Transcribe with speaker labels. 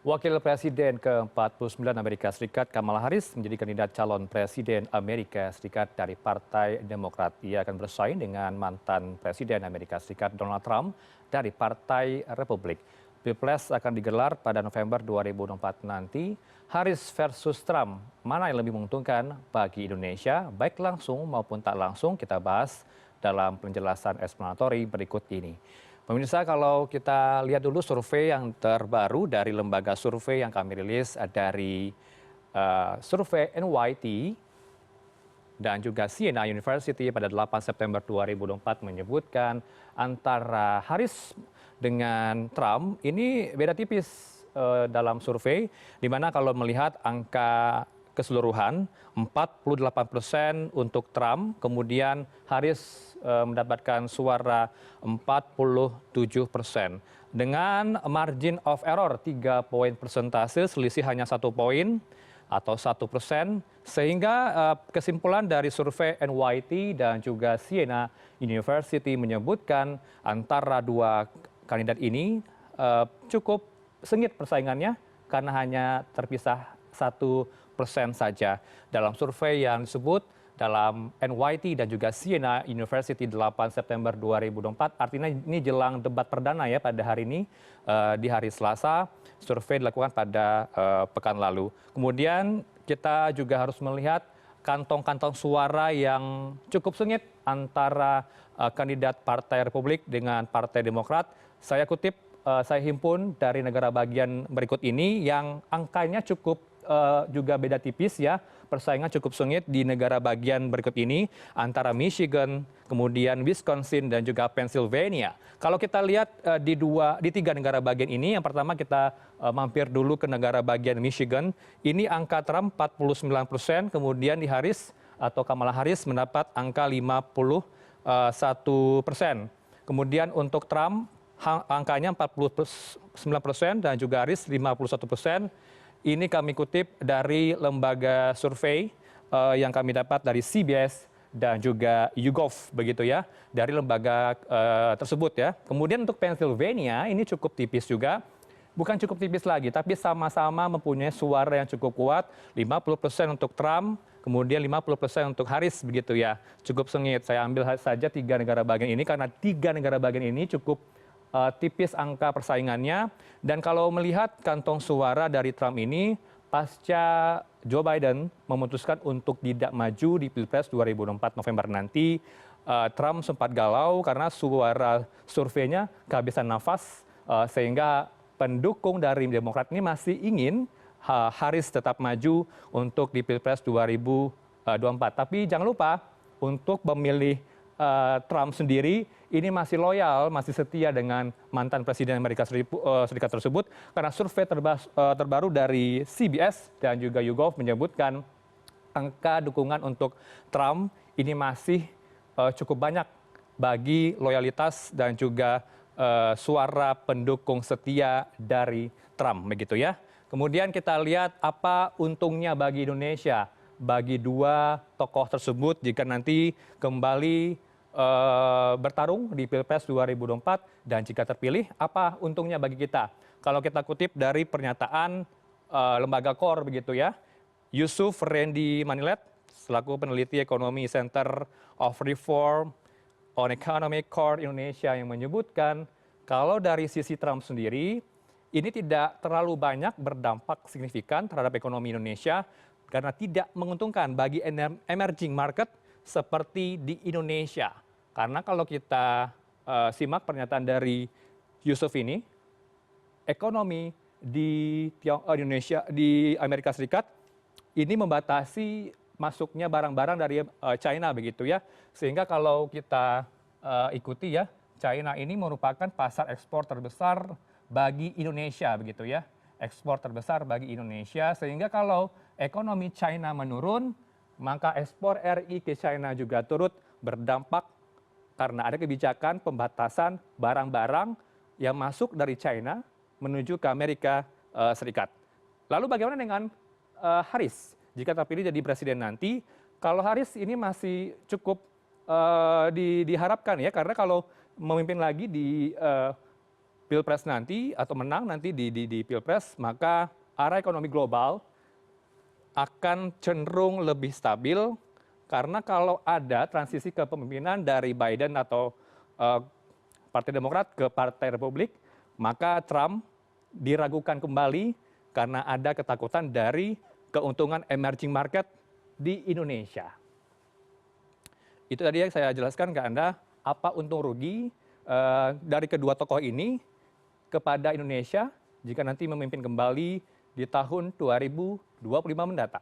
Speaker 1: Wakil Presiden ke-49 Amerika Serikat Kamala Harris menjadi kandidat calon Presiden Amerika Serikat dari Partai Demokrat. Ia akan bersaing dengan mantan Presiden Amerika Serikat Donald Trump dari Partai Republik. Pilpres akan digelar pada November 2024 nanti. Harris versus Trump, mana yang lebih menguntungkan bagi Indonesia, baik langsung maupun tak langsung, kita bahas dalam penjelasan explanatory berikut ini. Pemirsa, kalau kita lihat dulu survei yang terbaru dari lembaga survei yang kami rilis dari survei NYT dan juga Siena University pada 8 September 2024 menyebutkan antara Harris dengan Trump ini beda tipis dalam survei, di mana kalau melihat angka keseluruhan 48% untuk Trump, kemudian Harris mendapatkan suara 47%. Dengan margin of error 3 poin persentase, selisih hanya 1 poin atau 1%, sehingga kesimpulan dari survei NYT dan juga Siena University menyebutkan antara dua kandidat ini cukup sengit persaingannya karena hanya terpisah 1% saja. Dalam survei yang disebut dalam NYT dan juga Siena University 8 September 2024, artinya ini jelang debat perdana ya pada hari ini, di hari Selasa, survei dilakukan pada pekan lalu. Kemudian kita juga harus melihat kantong-kantong suara yang cukup sengit antara kandidat Partai Republik dengan Partai Demokrat. Saya kutip, saya himpun dari negara bagian berikut ini yang angkanya cukup juga beda tipis ya, persaingan cukup sengit di negara bagian berikut ini antara Michigan, kemudian Wisconsin dan juga Pennsylvania. Kalau kita lihat di tiga negara bagian ini, yang pertama kita mampir dulu ke negara bagian Michigan. Ini angka Trump 49%, kemudian di Harris atau Kamala Harris mendapat angka 51%. Kemudian untuk Trump angkanya 49% dan juga Harris 51%. Ini kami kutip dari lembaga survei yang kami dapat dari CBS dan juga YouGov begitu ya, dari lembaga tersebut ya. Kemudian untuk Pennsylvania ini cukup tipis juga. Bukan cukup tipis lagi, tapi sama-sama mempunyai suara yang cukup kuat, 50% untuk Trump, kemudian 50% untuk Harris begitu ya. Cukup sengit. Saya ambil saja tiga negara bagian ini karena tiga negara bagian ini cukup tipis angka persaingannya. Dan kalau melihat kantong suara dari Trump ini, pasca Joe Biden memutuskan untuk tidak maju di Pilpres 2024 November nanti, Trump sempat galau karena suara surveinya kehabisan nafas, sehingga pendukung dari Demokrat ini masih ingin Harris tetap maju untuk di Pilpres 2024. Tapi jangan lupa untuk memilih Trump sendiri ini masih loyal, masih setia dengan mantan Presiden Amerika Serikat tersebut, karena survei terbaru dari CBS dan juga YouGov menyebutkan angka dukungan untuk Trump ini masih cukup banyak bagi loyalitas dan juga suara pendukung setia dari Trump begitu ya. Kemudian kita lihat apa untungnya bagi Indonesia, bagi dua tokoh tersebut jika nanti kembali bertarung di Pilpres 2024 dan jika terpilih, apa untungnya bagi kita? Kalau kita kutip dari pernyataan lembaga KOR begitu ya, Yusuf Randy Manilet selaku peneliti ekonomi Center of Reform on Economic KOR Indonesia yang menyebutkan kalau dari sisi Trump sendiri ini tidak terlalu banyak berdampak signifikan terhadap ekonomi Indonesia karena tidak menguntungkan bagi emerging market seperti di Indonesia. Karena kalau kita simak pernyataan dari Yusuf ini, ekonomi di Indonesia, di Amerika Serikat ini membatasi masuknya barang-barang dari China begitu ya. Sehingga kalau kita ikuti ya, China ini merupakan pasar ekspor terbesar bagi Indonesia begitu ya. Ekspor terbesar bagi Indonesia, sehingga kalau ekonomi China menurun, maka ekspor RI ke China juga turut berdampak karena ada kebijakan pembatasan barang-barang yang masuk dari China menuju ke Amerika Serikat. Lalu bagaimana dengan Harris? Jika terpilih jadi presiden nanti, kalau Harris ini masih cukup diharapkan ya, karena kalau memimpin lagi di Pilpres nanti atau menang nanti di Pilpres, maka arah ekonomi global akan cenderung lebih stabil karena kalau ada transisi kepemimpinan dari Biden atau Partai Demokrat ke Partai Republik, maka Trump diragukan kembali karena ada ketakutan dari keuntungan emerging market di Indonesia. Itu tadi yang saya jelaskan ke Anda, apa untung rugi dari kedua tokoh ini kepada Indonesia jika nanti memimpin kembali di tahun 2025 mendatang.